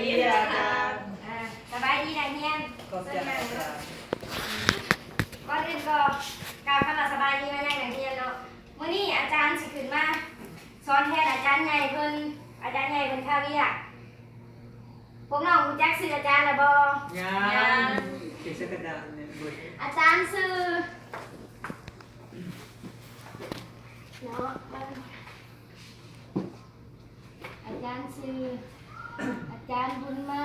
อาจารย์ สบายดีนะเฮียน ขอบใจอาจารย์ ก่อนอื่นก็กล่าวคำว่าสบายดีมาอย่างเฮียนเนาะมื้อนี้อาจารย์สิขึ้นมาสอนแทนอาจารย์ใหญ่เพิ่นท่าเวียกพวกน้องรู้จักชื่ออาจารย์แล้วบ่ ยังเขียนใส่กระดาษเนี่ยเบิด อาจารย์ชื่อเนาะอาจารย์ชื่ออาจารย์บุญมา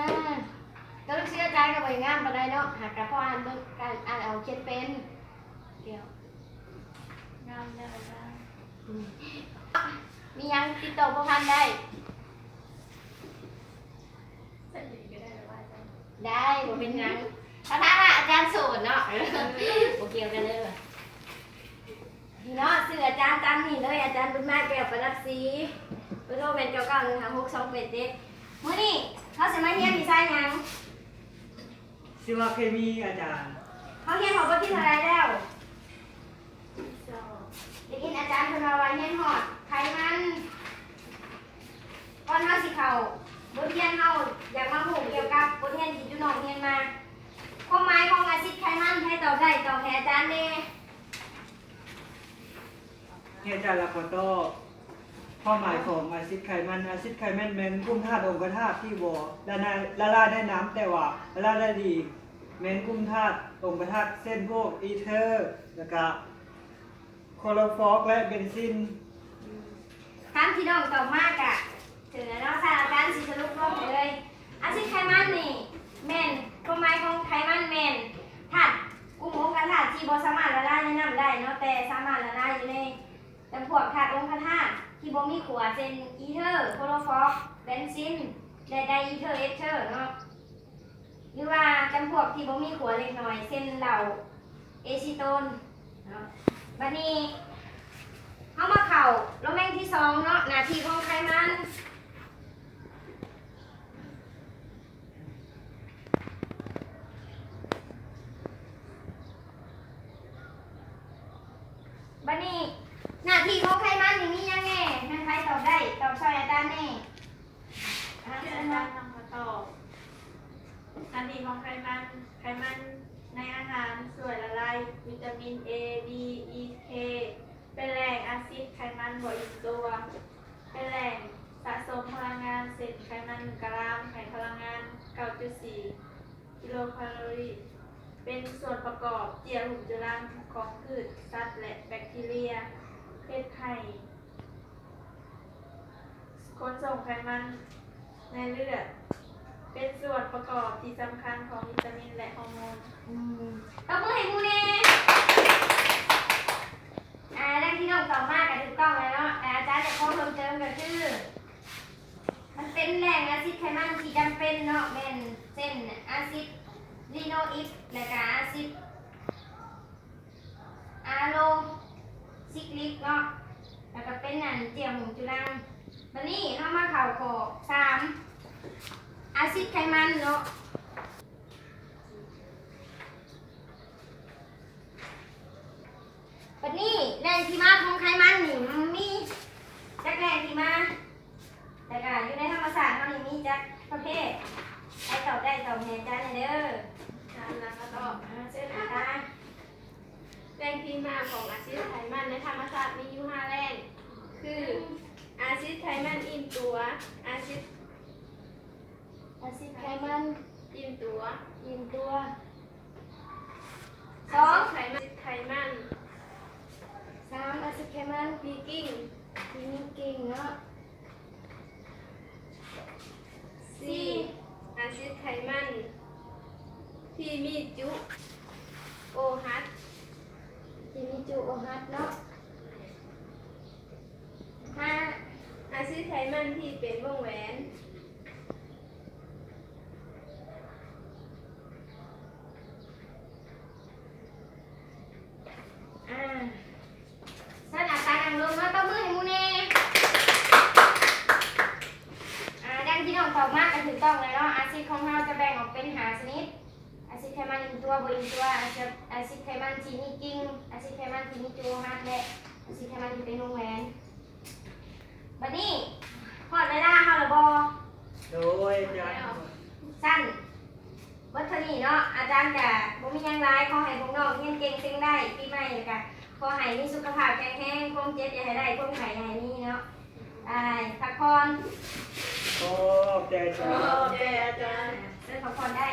ก็ลูกชื่ออาจารย์ก็บ่ได้งามปานใดเนาะหากกะพออ่านเบิ่งการอ่านเอาเขียนเป็นเดี๋ยวงามเด้ออาจารย์มียังติดต่อบ่ทันได้ได้บ่เป็นหยังถ้าว่าอาจารย์โสดเนาะบ่เกี่ยวกันเลยนี่เนาะชื่ออาจารย์ตามนี่เลยอาจารย์บุญมาแก้วประดับศรีเบอร์โทรเป็น9915628มื้อนี้เขาสิมาเรียนวิชาหยัง ชีวเคมีอาจารย์ เขาเรียนหอดบทที่เท่าไรแล้วเด็กอินอาจารย์คนเราไว้เรียนหอดไขมันก่อนเฮาสิเข้าบทเรียนเฮาอยากมาหูเกี่ยวกับบทเรียนที่จุน้องเรียนมาความหมายของอาซิดไขมันให้ตอบได้ตอบให้อาจารย์เด้ นี่อาจารย์ละขอตอบความหมายของอาซิดไขมันเป็นกลุ่มธาตุองคธาตุที่บ่ละลายได้น้ำแต่ว่าละลายได้ดีแม้นกลุ่มธาตุองคธาตุเส้นพวกอีเทอร์แล้วก็โคโลฟอกและเบนซิน ถามที่น้องตอบมากอะถึงแล้วเนาะค่ะอาจารย์สิสรุปลงไปเลยอาซิดไขมันนี่แม่นความหมายของไขมันแม่นธาตุกลุ่มองคธาตุที่บ่สามารถละลายในน้ำได้เนาะแต่สามารถละลายอยู่ในจำพวกธาตุองคธาตุที่บ่มีขัวเช่นอีเทอร์โคโลฟอกเบนซินและไดอีเทอร์เอสเทอร์เนาะหรือว่าจำพวกที่บ่มีขัวเล็กน้อยเช่นเหล่าเอซิโตนเนาะบัดนี้เฮามาเข้าโรแมงที่2เนาะหน้าที่ของไขมันบัดนี้หน้าที่ของไขมันนี่มีหยังแน่แม่นใครตอบได้ตอบช่วยอาจารย์แน่ อาจารย์ทำมาตอบอันนี้ของไขมันในอาหารส่วนละลายวิตามิน A D E K เป็นแหล่งอาซิดไขมันบ่อิ่มตัว เป็นแหล่งสะสมพลังงานเศษไขมัน1กรัมให้พลังงาน 9.4 กิโลแคลอรี่ เป็นส่วนประกอบเจือหุ่นจุลังของพืชสัตว์และแบคทีเรียเพศไข่ขนส่งไขมันในเลือด เป็นส่วนประกอบที่สำคัญของวิตามินและฮอร์โมน ตบมือให้กูแน่เรื่องที่น้องตอบมากกับถูกต้องเลยเนาะแต่อาจารย์จะขอเพิ่มเติมก็คือมันเป็นแหล่งอาซิดไขมันที่จำเป็นเนาะเป็นเช่นอาซิดลีโนอิกและก็อาซิดอะโลซิกลิกเนาะแล้วก็เป็นนั่นเจียมหงจุลังวันนี้เข้ามาข่าวข้อ3อาซิดไขมันเนาะวันนี้แหล่งที่มาของไขมันนี่มันมีจักแหล่งที่มาแต่ก็อยู่ในธรรมศาสตร์เขานี่มีจักประเภทใครตอบได้ตอบแทนจ้าเด้อ อาจารย์แล้วก็ตอบ เชิญอาจารย์ แหล่งที่มาของอาซิดไขมันในธรรมชาติมีอยู่5แหล่งคืออาซิดไขมันอิ่มตัว อาซิด อาซิดไขมัน อิ่มตัว ยินตัว อาซิดไขมัน 3อาซิดไขมัน พีกิ้ง ที่มีกิ่งเนาะ 4อาซิดไขมันที่มีจุโอฮัส ที่มีจุโอฮัสเนาะ5อาซิดไขมันที่เป็นวงแหวน ท่านอาจารย์นั่งลงมาตบมือให้มูเน่ดังที่น้องตอบมากก็ถูกต้องเลยเนาะอาซิดของเราจะแบ่งออกเป็น5ชนิดอาซิดไขมันอิ่มตัวบ่อิ่มตัวอาซิดไขมันที่มีกิ่งอาซิดไขมันที่มีจุโอฮัสและอาซิดไขมันที่เป็นวงแหวนบัดนี้ฮอดเวลาเฮาแล้วบ่ ร โดยอาจารย์ สั้นวัฒนีเนาะอาจารย์กะบ่มีหยังหลายขอให้พวกน้องเรียนเก่งเก่งได้ปีใหม่กะขอให้มีสุขภาพแข็งแรงความเจ็บอย่าให้ได้ความไข้อย่าให้มีเนาะพักผ่อน โอ้ใจ โอเคอาจารย์ เดินพักผ่อนได้